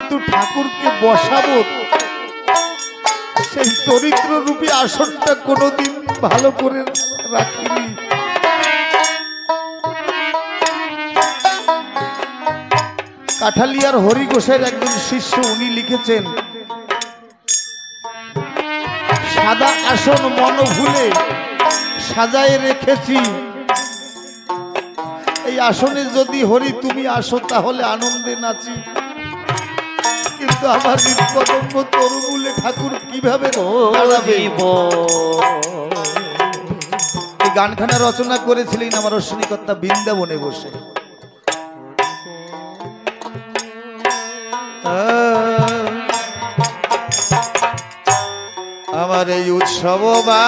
কিন্তু ঠাকুরকে বসাবো সেই চরিত্র রূপী আসনটা কোনোদিন ভালো করে রাখিনি। কাঠালিয়ার হরি ঘোষের একজন শিষ্য উনি লিখেছেন, সাদা আসন মন ভুলে সাজায় রেখেছি, এই আসনে যদি হরি তুমি আসো তাহলে আনন্দে নাচি। কিন্তু আমার হৃদকদম্ব তরুমূলে ঠাকুর কিভাবে দাঁড়াবে? এই গানখানা রচনা করেছিলেন আমার অশ্বিনীকর্তা বৃন্দাবনে বসে। আমার এই উৎসব বা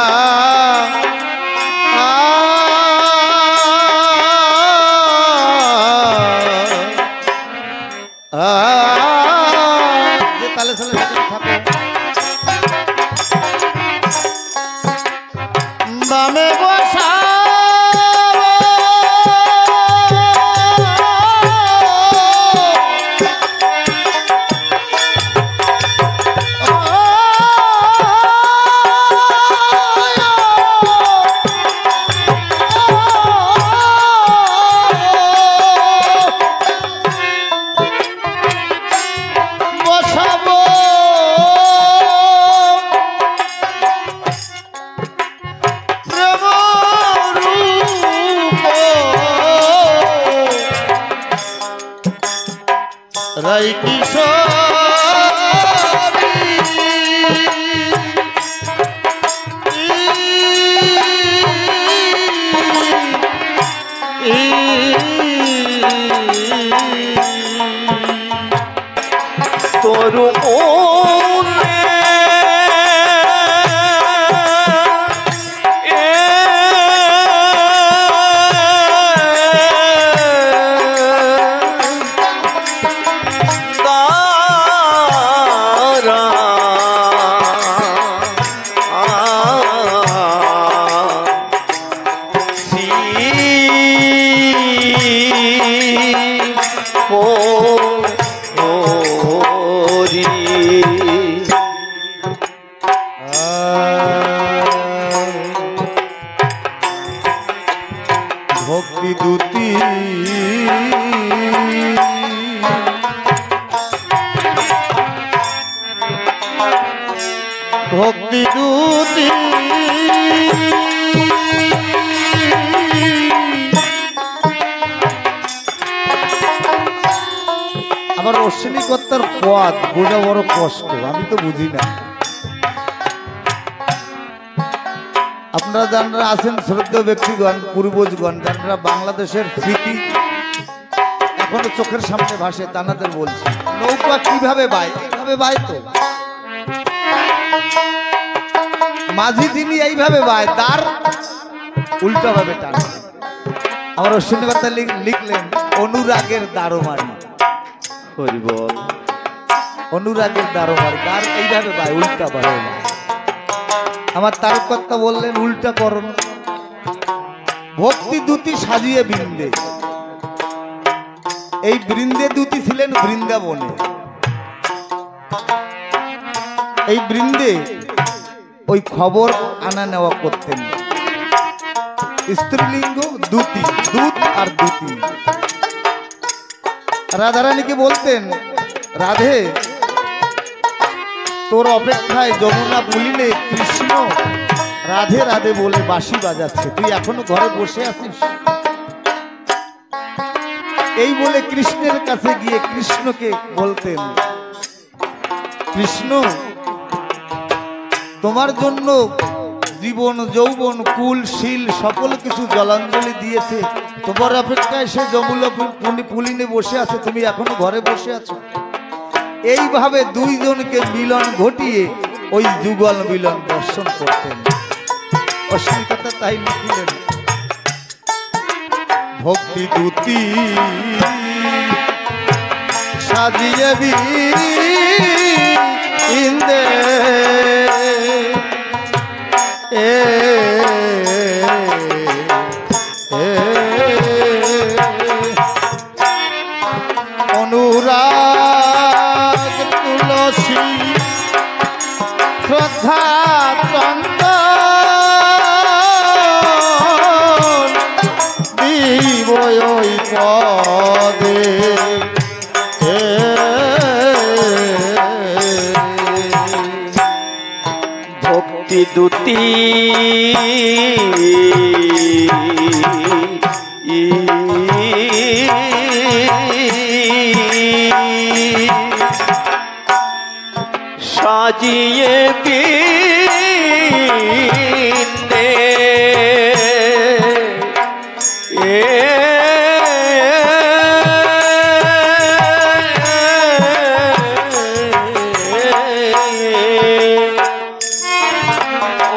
তালে তালে থাকো বামে বসা রাই কিশোরী তোর ভক্তি দূতি ভক্তি দূতি আমার অশ্বিনীকর্তার পদ বোঝা বড় কষ্ট, আমি তো বুঝি না। আপনারা যারা আছেন শ্রদ্ধেয় ব্যক্তিগণ, পূর্বজগণ, যারা বাংলাদেশের স্মৃতি এখনো চোখের সামনে ভাসে, তানাদের বলছি নৌকা কিভাবে বায়, এইভাবে বায় তো মাঝি তিনি এইভাবে বায়, তার উল্টা ভাবে টানে। আমার অশ্বিনীকর্তা লিখলেন অনুরাগের দারোমারি, হরিবল অনুরাগের দারোমারি, তার এইভাবে বায়, উল্টা ভাবে বায়। আমার তারকর্তা বললেন উল্টা করণ, ভক্তি দূতি সাজিয়ে বৃন্দে। এই বৃন্দে দূতি ছিলেন বৃন্দাবনে। এই বৃন্দে ওই খবর আনা নেওয়া করতেন, স্ত্রীলিঙ্গ দূতি, দূত আর দূতি। রাধারানীকে বলতেন, রাধে তোর অপেক্ষায় যমুনা পুলিনে কৃষ্ণ রাধে রাধে বলে বাঁশি বাজাচ্ছে, তুই এখনো ঘরে বসে আছিস। এই বলে কৃষ্ণের কাছে গিয়ে কৃষ্ণকে বলতেন, কৃষ্ণ তোমার জন্য জীবন যৌবন কুল শীল সকল কিছু জলাঞ্জলি দিয়েছে, তোমার অপেক্ষায় সে যমুনা পুলিনে বসে আছে, তুমি এখনো ঘরে বসে আছো। এইভাবে দুইজনকে মিলন ঘটিয়ে ওই যুগল মিলন দর্শন করতেন। অশ্বিনীকর্তা তাই লিখলেন, ভক্তি দূতি সাজিয়ে বৃন্দে অনুরাগ তুলসী শ্রদ্ধা চন্দন দিব ওই পদে ভক্তি দুতি সাজিয়ে বিন্দে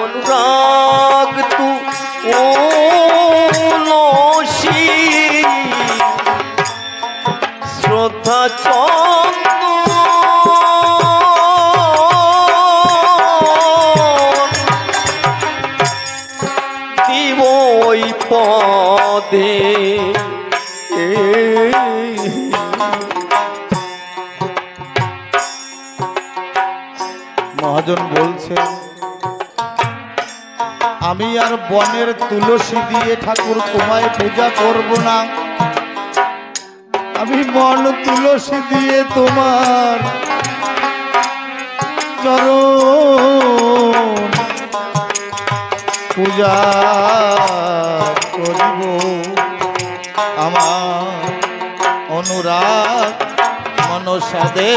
অনুরাগ তু তুলসী শ্রদ্ধা ওই পদে মহাজন বলছে আমি আর বনের তুলসী দিয়ে ঠাকুর তোমায় পূজা করব না, আমি বন তুলসী দিয়ে তোমার চরণ পূজা করিব। আমার অনুরাগ মনসাদে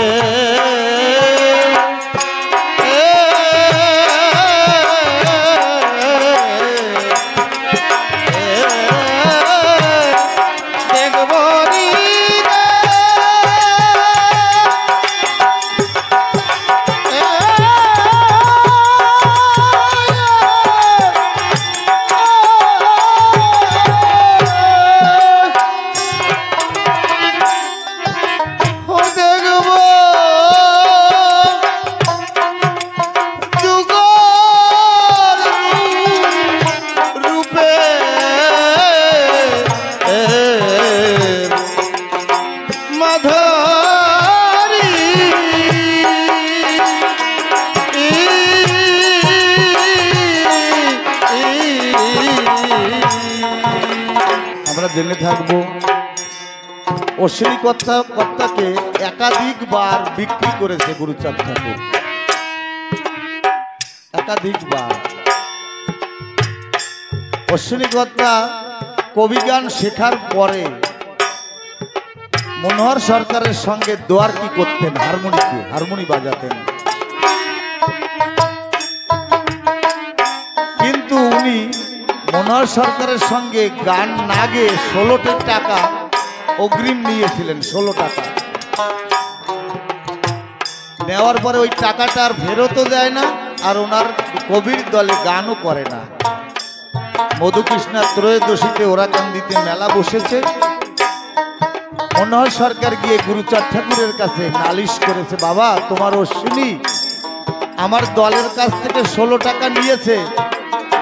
জেনে থাকবো অশ্বিনী কর্তাকে একাধিকবার বিক্রি করেছে গুরুচাঁদ ঠাকুর, একাধিকবার। অশ্বিনী কর্তা কবিগান শেখার পরে মনোহর সরকারের সঙ্গে দোয়ার কি করতেন, হারমোনি বাজাতেন, কিন্তু উনি মনোহর সরকারের সঙ্গে গান না গেয়ে 16 টাকা অগ্রিম নিয়েছিলেন। 16 টাকা নেওয়ার পরে ওই টাকাটা আর ফেরতও দেয় না, আর ওনার কবির দলে গানও করে না। মধুকৃষ্ণা ত্রয়োদশীতে ওরাকান্দিতে মেলা বসেছে, মনোহর সরকার গিয়ে গুরুচাঁদ ঠাকুরের কাছে নালিশ করেছে, বাবা তোমার অশ্বিনী আমার দলের কাছ থেকে 16 টাকা নিয়েছে,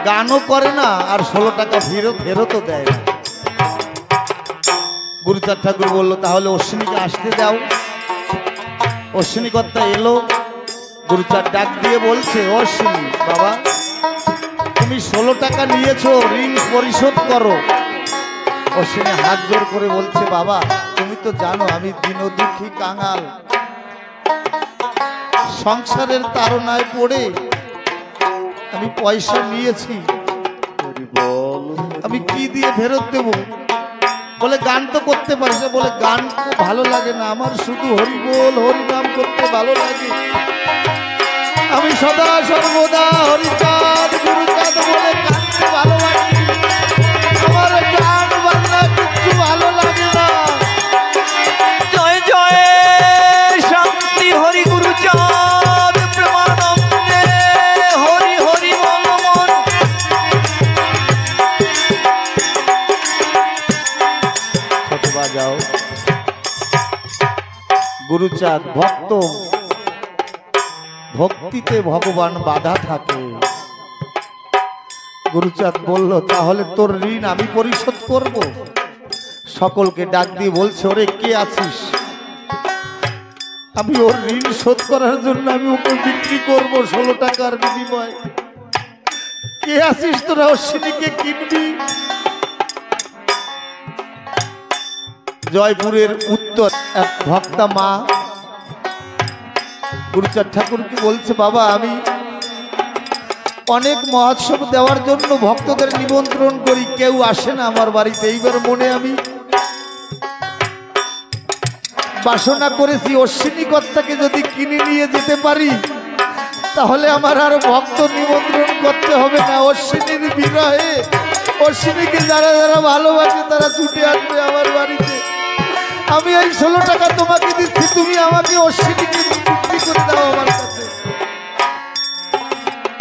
গানও করে না, আর 16 টাকা ফেরতও দেয় না। গুরুচাঁদ ঠাকুর বলল তাহলে অশ্বিনীকে আসতে দাও। অশ্বিনী কর্তা এলো, গুরুচাঁদ ডাক দিয়ে বলছে, অশ্বিনী বাবা তুমি 16 টাকা নিয়েছো, ঋণ পরিশোধ করো। অশ্বিনী হাত জোর করে বলছে, বাবা তুমি তো জানো আমি দীনদুঃখী কাঙাল, সংসারের তাড়নায় পড়ে আমি পয়সা নিয়েছি, আমি কি দিয়ে ফেরত দেব? বলে গান তো করতে পারিস না। বলে গান খুব ভালো লাগে না আমার, শুধু হরিবোল হরিনাম করতে ভালো লাগে, আমি সদা সর্বদা হরিচাঁদ গুরুচাঁদ বলে গানতে ভালো লাগে, আমার গান বাজনা কিছু ভালো লাগে না। জয় জয় শান্তি হরি গুরুচাঁদ প্রেমানন্দে হরি হরি বল মন। বাজাও গুরুচাঁদ ভক্ত, ভক্তিতে ভগবান বাধা থাকে। গুরুচাঁদ বলল তাহলে তোর ঋণ আমি পরিশোধ করব। সকলকে ডাক দিয়ে বলছে, ওরে কে আছিস? আমি ওর ঋণ শোধ করার জন্য আমি ওকে বিক্রি করবো 16 টাকার বিনিময়ে। কে আসিস তোরা অশ্বিনীকে কিনবি? জয়পুরের উত্তর এক ভক্তা মা গুরুচাঁদ ঠাকুরকে বলছে, বাবা আমি অনেক মহোৎসব দেওয়ার জন্য ভক্তদের নিমন্ত্রণ করি, কেউ আসে না আমার বাড়িতে। এইবার মনে আমি বাসনা করেছি অশ্বিনী কর্তাকে যদি কিনে নিয়ে যেতে পারি তাহলে আমার আর ভক্ত নিমন্ত্রণ করতে হবে না। অশ্বিনীর বিরহে অশ্বিনীকে যারা যারা ভালোবাসে তারা ছুটে আসবে আমার বাড়িতে। আমি এই 16 টাকা তোমাকে দিচ্ছি, তুমি আমাকে অশ্বিনীকে বিক্রি করে দাও আমার কাছে।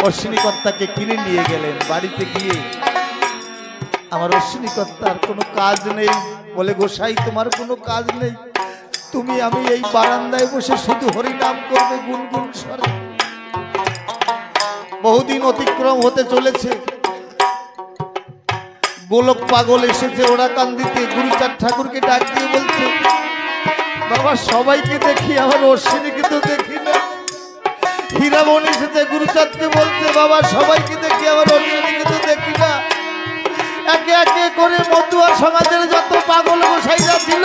অশ্বিনী কর্তাকে কিনে নিয়ে গেলেন। বাড়িতে গিয়ে আমার অশ্বিনী কর্তার কোনো কাজ নেই, বলে গোসাই তোমার কোনো কাজ নেই, তুমি আমি এই বারান্দায় বসে শুধু হরিনাম করবে গুনগুন স্বরে। বহুদিন অতিক্রম হতে চলেছে, গোলক পাগল এসেছে ওড়াকান্দিতে। গুরুচাঁদ ঠাকুরকে ডাক দিয়ে বলছে, বাবা সবাইকে দেখি আমার অশ্বিনীকে তো দেখি না। হীরামন এসেছে গুরুচাঁদকে বলছে, বাবা সবাইকে দেখি আমার অশ্বিনীকে তো দেখি না। একে একে করে মতুয়া সমাজের যত পাগল গোসাইরা ছিল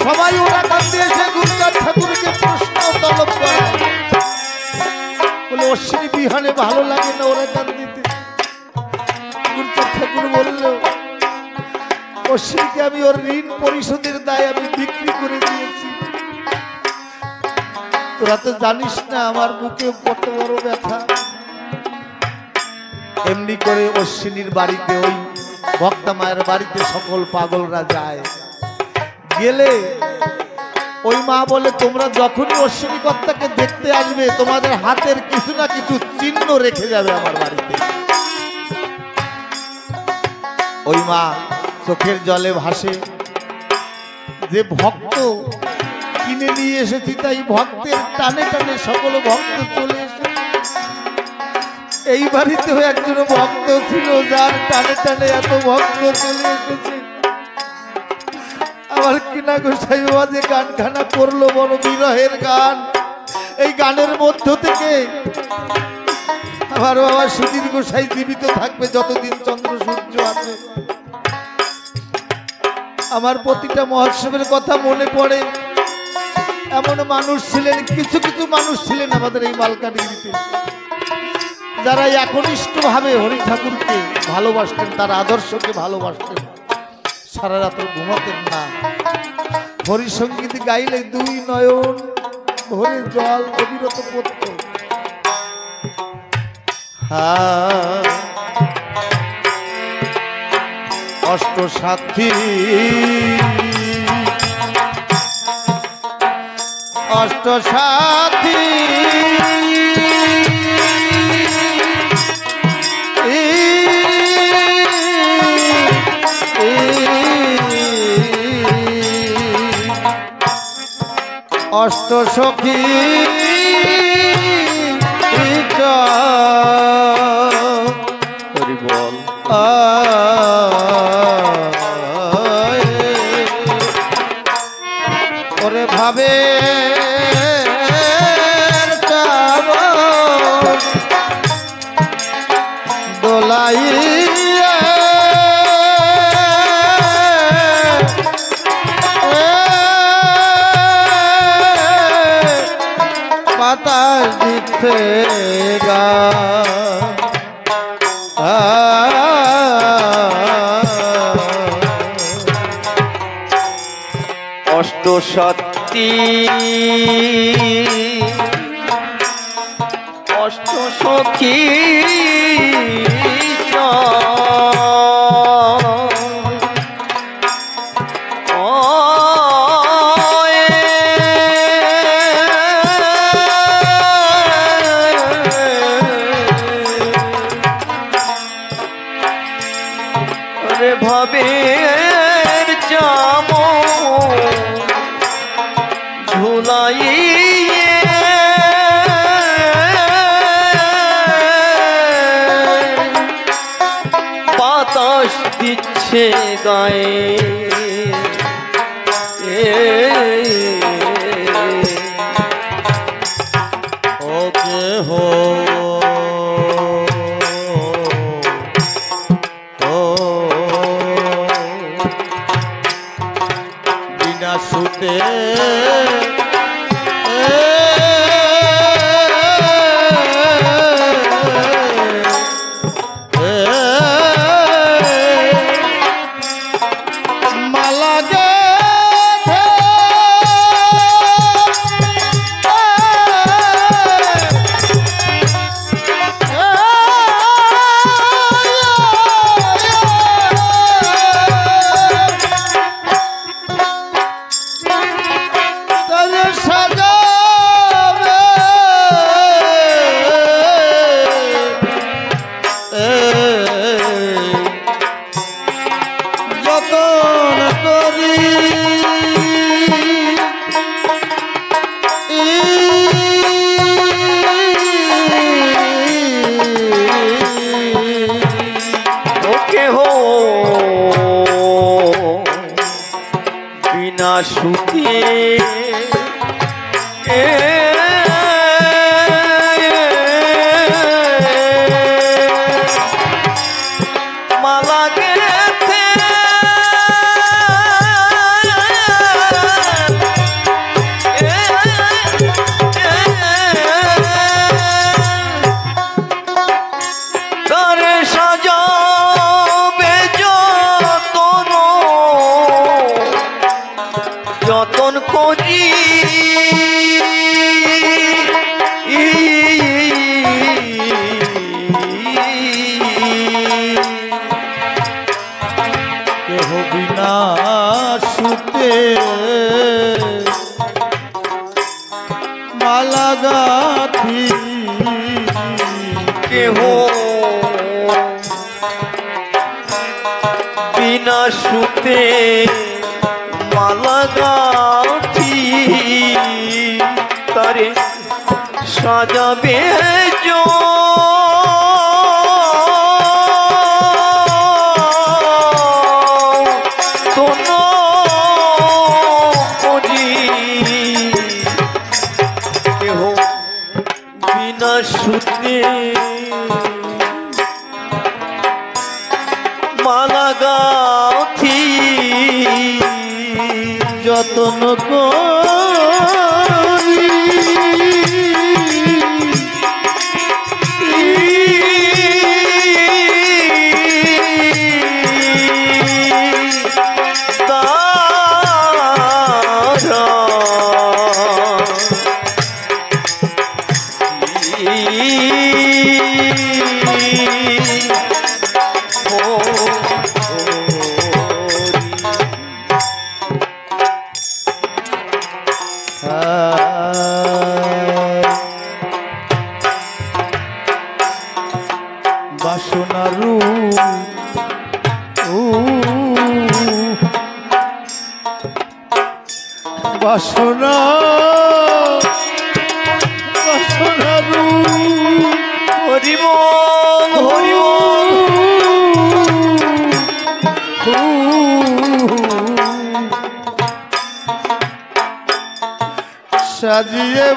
সবাই ওড়াকান্দি এসে গুরুচাঁদ ঠাকুরকে প্রশ্ন তলব করে, বলে অশ্বিনী বিহানে ভালো লাগে না ওড়াকান্দিতে। গুরুচাঁদ ঠাকুর বলল, অশ্বিনীকে আমি ওর ঋণ পরিশোধের দায় আমি বিক্রি করে দিয়েছি। তোরা তো জানিস না আমার বুকে কত বড় ব্যথা। এমনি করে অশ্বিনীর বাড়িতে, ওই ভক্তা মায়ের বাড়িতে সকল পাগলরা যায়। গেলে ওই মা বলে, তোমরা যখনই অশ্বিনী কর্তাকে দেখতে আসবে তোমাদের হাতের কিছু না কিছু চিহ্ন রেখে যাবে আমার বাড়িতে। ওই মা চোখের জলে ভাসে, যে ভক্ত কিনে নিয়ে এসেছি তাই ভক্তের টানে টানে সকল ভক্ত চলে এসেছে। এই বাড়িতেও একজন ভক্ত ছিল যার টানে টানে এত ভক্ত চলে এসেছে। আমার কিনা গোসাই বাবা যে গানখানা করলো, বড় বিরহের গান, এই গানের মধ্য থেকে আমার বাবা সুধীর গোসাই জীবিত থাকবে যতদিন চন্দ্র সূর্য আছে। আমার প্রতিটা মহোৎসবের কথা মনে পড়ে। এমন মানুষ ছিলেন, কিছু কিছু মানুষ ছিলেন আমাদের এই মালকানগিরিতে যারা একনিষ্ঠ ভাবে হরি ঠাকুরকে ভালোবাসতেন, তার আদর্শকে ভালোবাসতেন, সারা রাত ঘুমাতেন না। হরি সঙ্গীত গাইলে 2 নয়ন ভরে জল অবিরত পড়ত। অষ্টসাথী অষ্টসাথী অষ্টসখী হরি বল ওরে ভাবে দোলাই বাতাস দিচ্ছে গা। অষ্টসতী অষ্টসখী ভবের চাম ঝুলাইয়ে বাতাস দিচ্ছে গায়ে। কেহ বিনা সুতে মালা গেথে তাদের সাজাবে যতন করি ওকে হো বিনা সুতি মালা গেথে তারে সাজাবে যতন যতন করি কেহ বিনা সুতে মালা গাথি কেহ বিনা সুতে মালা গাঁথি তারে সাজাবে যতন করি কেহ বিনা সুতে মালা গাঁথি যতন করি বাসনারু বাসনা বাসনারু হরিবল হরিবল সাজিয়ে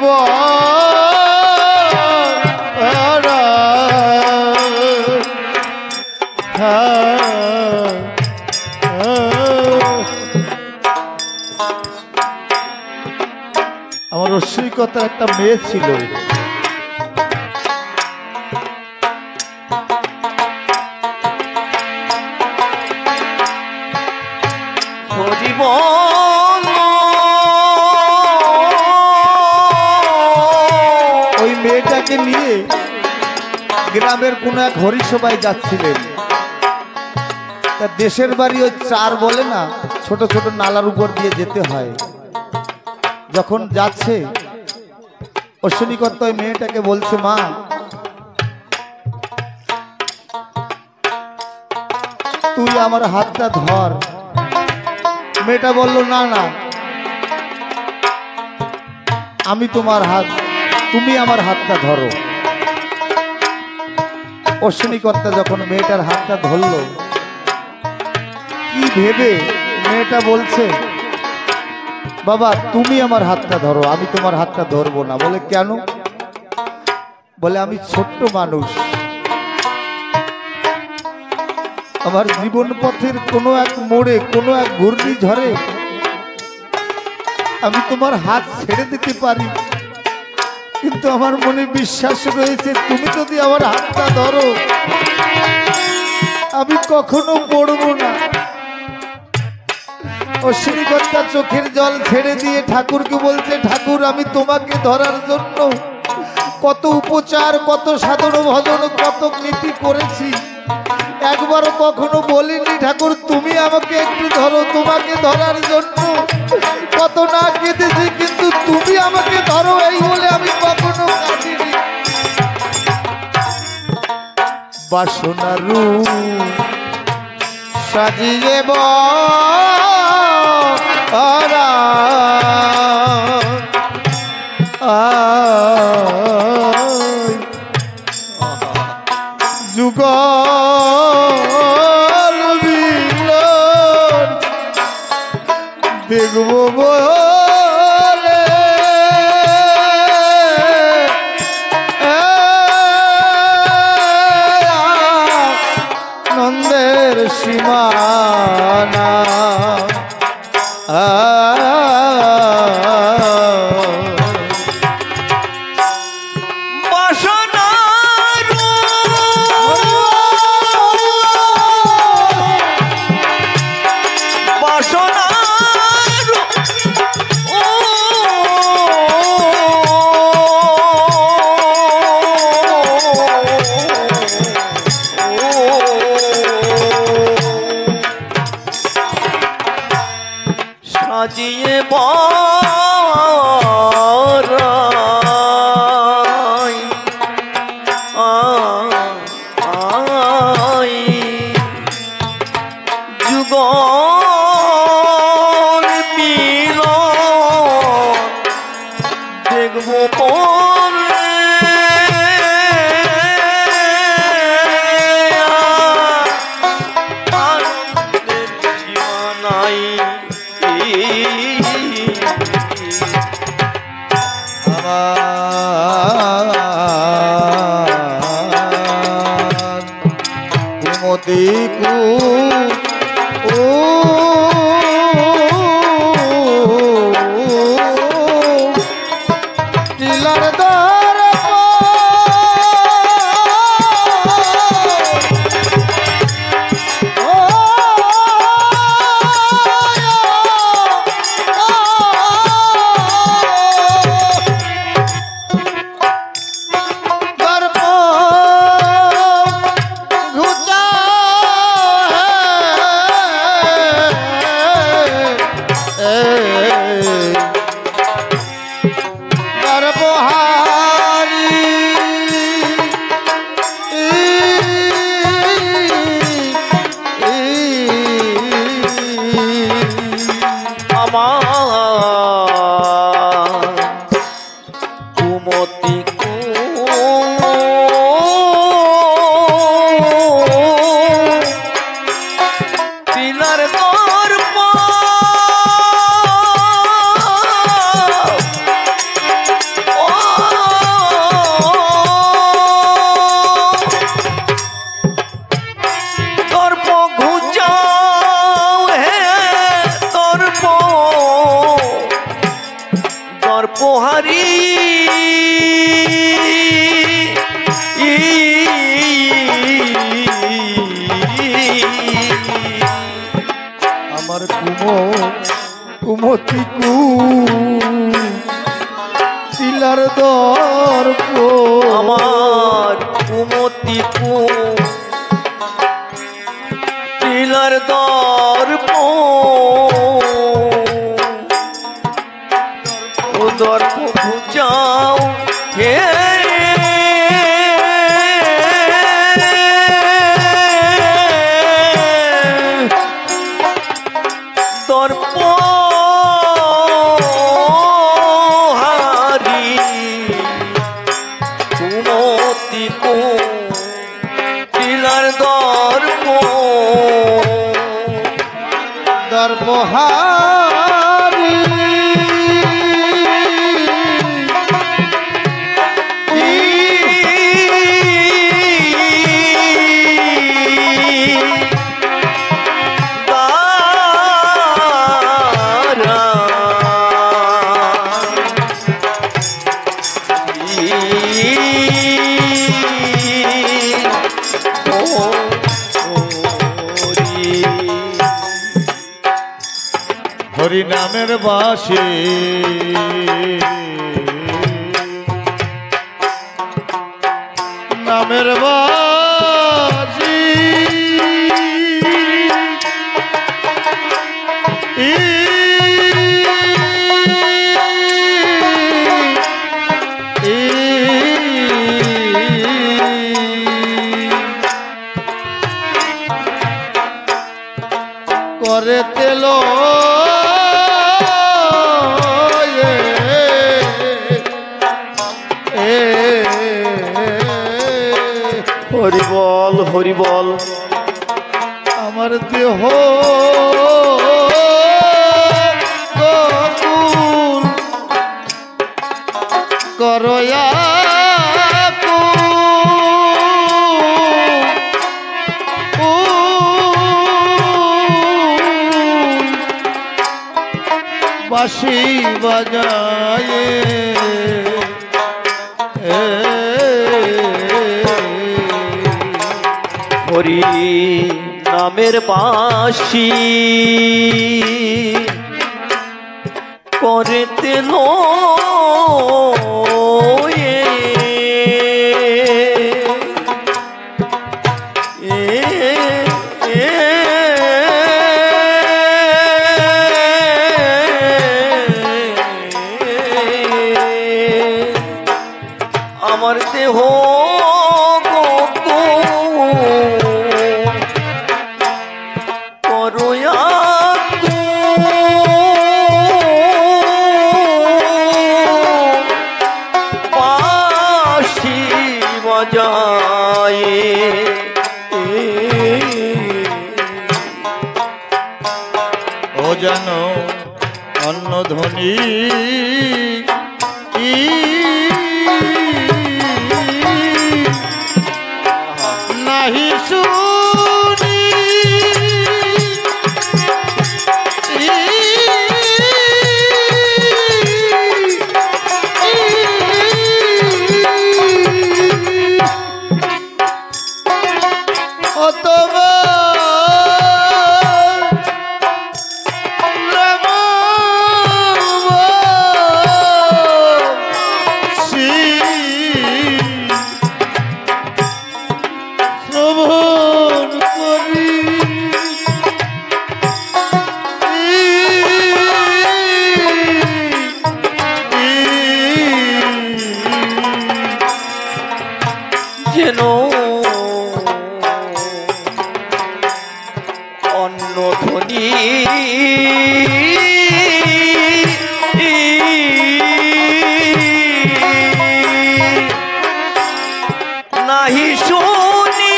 আমার রসিকতার একটা মেয়ে ছিল, হরিবল ওই মেয়েটাকে নিয়ে গ্রামের কোনো এক হরিসভায় যাচ্ছিলেন। তা দেশের বাড়ি ওই চার বলে না, ছোট ছোট নালার উপর দিয়ে যেতে হয়। যখন যাচ্ছে অশ্বিনীকর্তা ওই মেয়েটাকে বলছে, মা তুই আমার হাতটা ধর। মেয়েটা বলল, না না, আমি তোমার হাত, তুমি আমার হাতটা ধরো। অশ্বিনীকর্তা যখন মেয়েটার হাতটা ধরল, কি ভেবে মেয়েটা বলছে, বাবা তুমি আমার হাতটা ধরো, আমি তোমার হাতটা ধরবো না। বলে কেন? বলে আমি ছোট্ট মানুষ, আমার জীবন পথের কোনো এক মোড়ে কোনো এক ঘূর্ণিঝড়ে আমি তোমার হাত ছেড়ে দিতে পারি, কিন্তু আমার মনে বিশ্বাস রয়েছে তুমি যদি আমার হাতটা ধরো আমি কখনো পড়বো না। অশ্বিনীকন্যা চোখের জল ছেড়ে দিয়ে ঠাকুরকে বলছে, ঠাকুর আমি তোমাকে ধরার জন্য কত উপচার, কত সাধন ভজন, কত নীতি করেছি, একবারও কখনো বলিনি ঠাকুর তুমি আমাকে একটু ধরো। তোমাকে ধরার জন্য কত না কেঁদেছি, কিন্তু তুমি আমাকে ধরো এই বলে আমি কখনো কাঁদিনি। বাসনার রূপ সাজিয়ে বরা যুগল মিলন দেখব বলে নন্দের সীমানা সাজিয়ে বরাই যুগল মিলন দেখব পরে আনন্দের সীমানাই। কুমতি টিলার দর পোহারি আমার কুমতি শিলার দর্প আমার কুমতি শিলার দর্প দর্প ঘুচাও হে দর্প হারি কুমতি শিলার দর্প দর্পহারি নামের বাসে নামের বাসি করে তেল হরি বল হরি বল। আমার দেহ গকুল করয়া বাঁশি বাজায় হরি নামের বাঁশি করে তেল আমার দেহ ও জানো অন্য ধ্বনি নাহি শুনি অতবা যেন অন্য ধ্বনি নাহি শুনি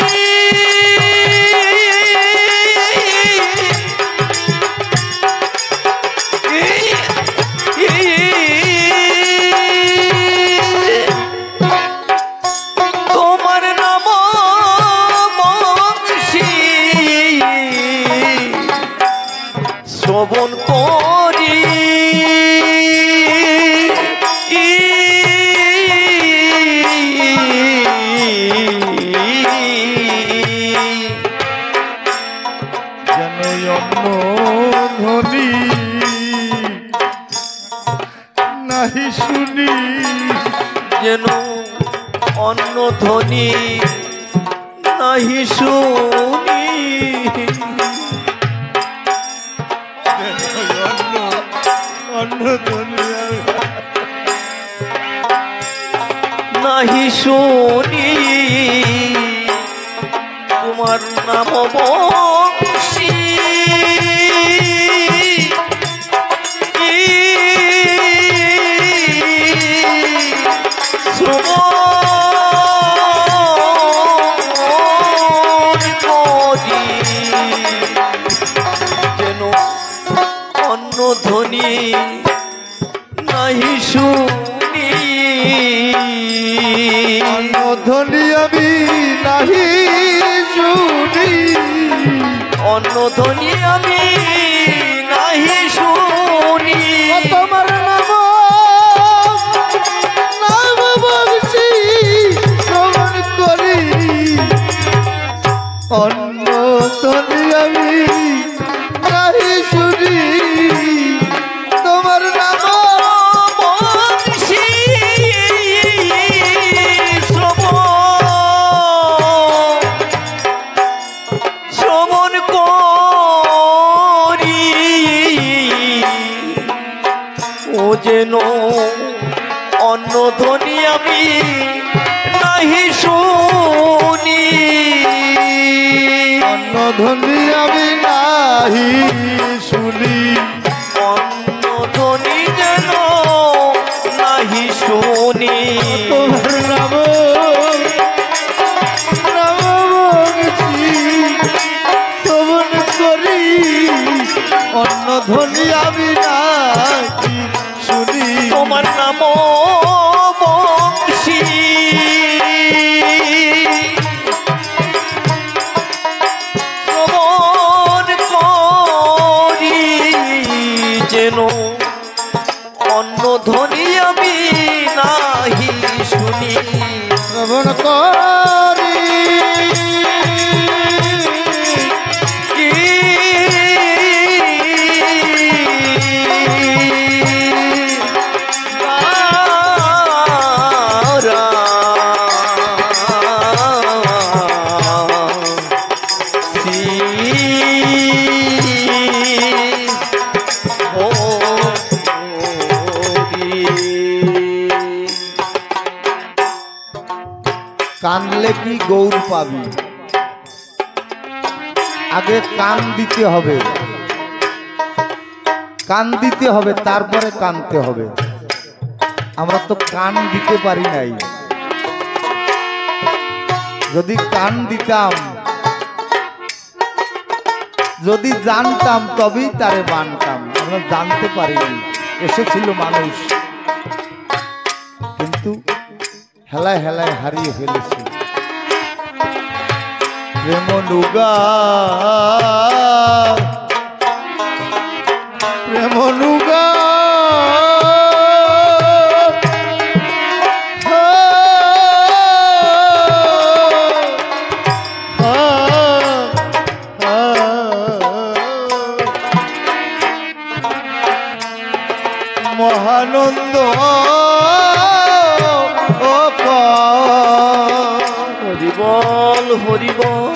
তোমার নাম বংশী শ্রবণ করি যেন অন্য ধ্বনি নাহি শুনি যেন অন্য ধ্বনি নাহি শুনি অন্য ধ্বনি নাহি শুনি তোমার নাম বংশী যেন অন্য ধ্বনি নাহি শুনি অন্য ধ্বনি আমি নাহি শুনি অন্য ধ্বনি আমি নাহি শুনি তোমার নাম নাম বংশী শ্রবণ করি অন্য ধ্বনি আমি নাহি শুনি নাহি শুনি অন্য ধ্বনি আমি নাহি শুনি অন্য ধ্বনি যেন নাহি শুনি তোমার নাম শ্রবণ করি অন্য ধ্বনি আমি নাহি শুনি তোমার নাম বংশী শ্রবণ করি যেন অন্য ধ্বনি আমি নাহি শুনি শ্রবণ করি কানলে কি গৌর পাবি আগে কান দিতে হবে তারপরে কানতে হবে আমরা তো কান দিতে পারি নাই যদি কান দিতাম যদি জানতাম তবেই তারে বানতাম আমরা জানতে পারিনি এসেছিল মানুষ কিন্তু হেলায় হেলায় হারিয়ে ফেলেছি প্রেম নুগা মহানন্দ হরিবল হরিবল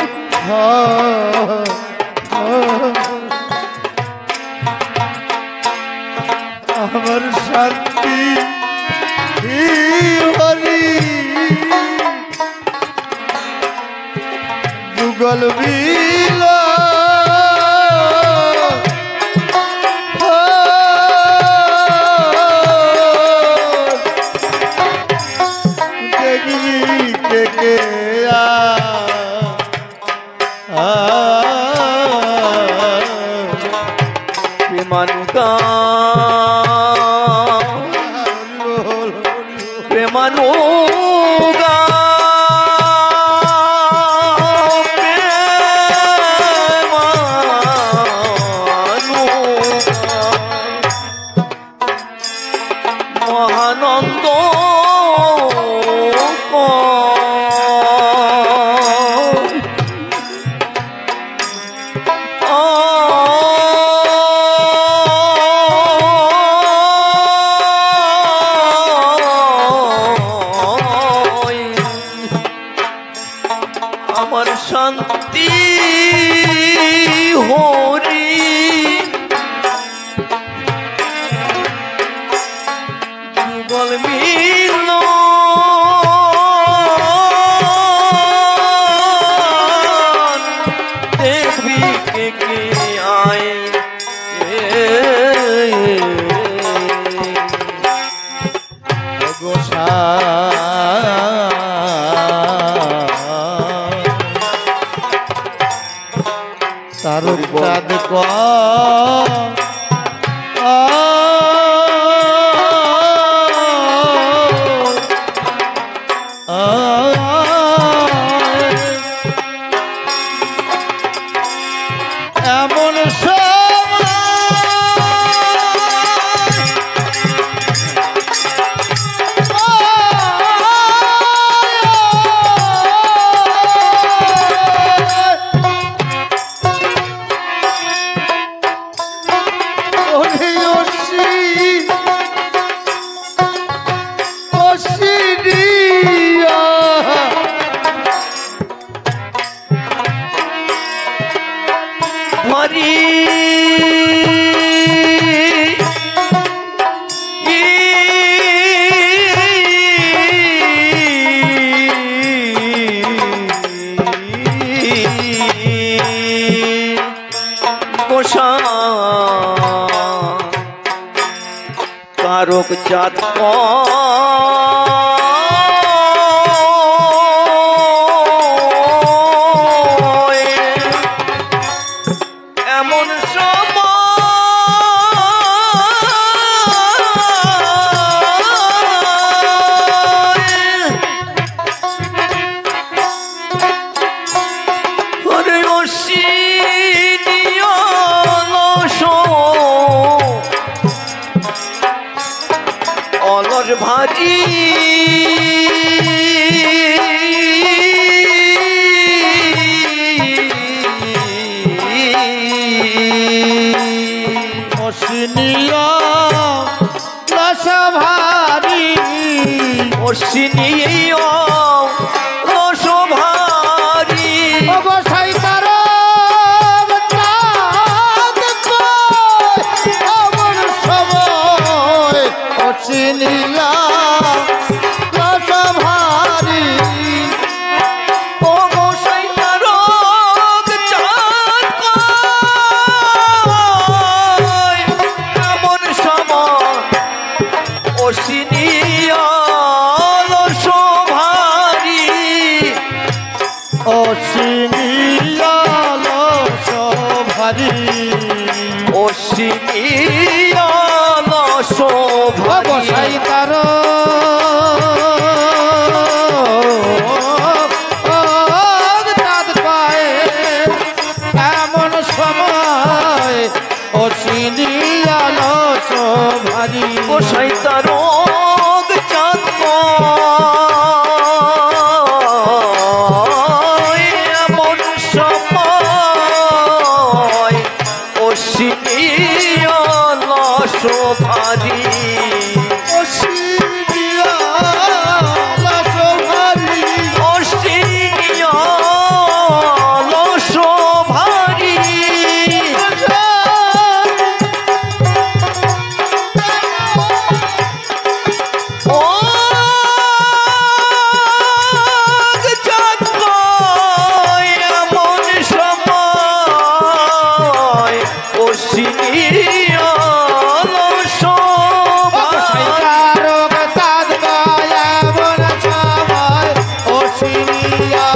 আমার শান্তি হরি যুগল বিল প্রেমানুগা প্রেমানুগা মহানন্দ আমার শান্তি হরি যুগল মিল দেখবি কে আয় গোসা তারক চাঁদ এমন সময় তারক চাঁদ এমন অলস ভাজি অসিনিয়া লস ভারী অশ্বিনীয় রস ভারী অবসাই তার অমর সময় অসিনিয়া লস ভারী অবসাই তারক চাঁদ কয় এমন সময় অশ্বিনীয় রস ভারী অসিনিয়া লস ভারী অশ্বিনীয় রস অবসাই ভারী তার এমন সময় অসিনিয়া লস ভারী ও শৈতারক চাঁদ কয় এমন সময় অশ্বিনীয় লস ভারী অসিনিয়া লস ভারী অশ্বিনীয় লস ভারী ও চাঁদ কয় এমন সময় অশ্বিনীয় লস ভারী তারক চাঁদ এমন সময় অসিনিয়া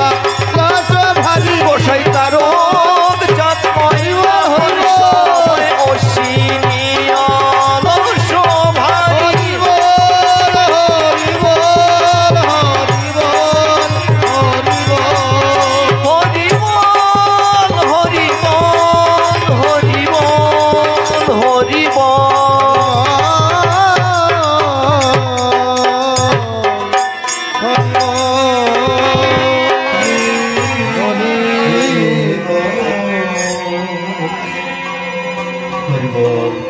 লস ভারী গোসাই তারক চাঁদ কয় এমন সময় অশ্বিনীয় লস ভারী হরি বল হরি বল হরি বল হরি বল।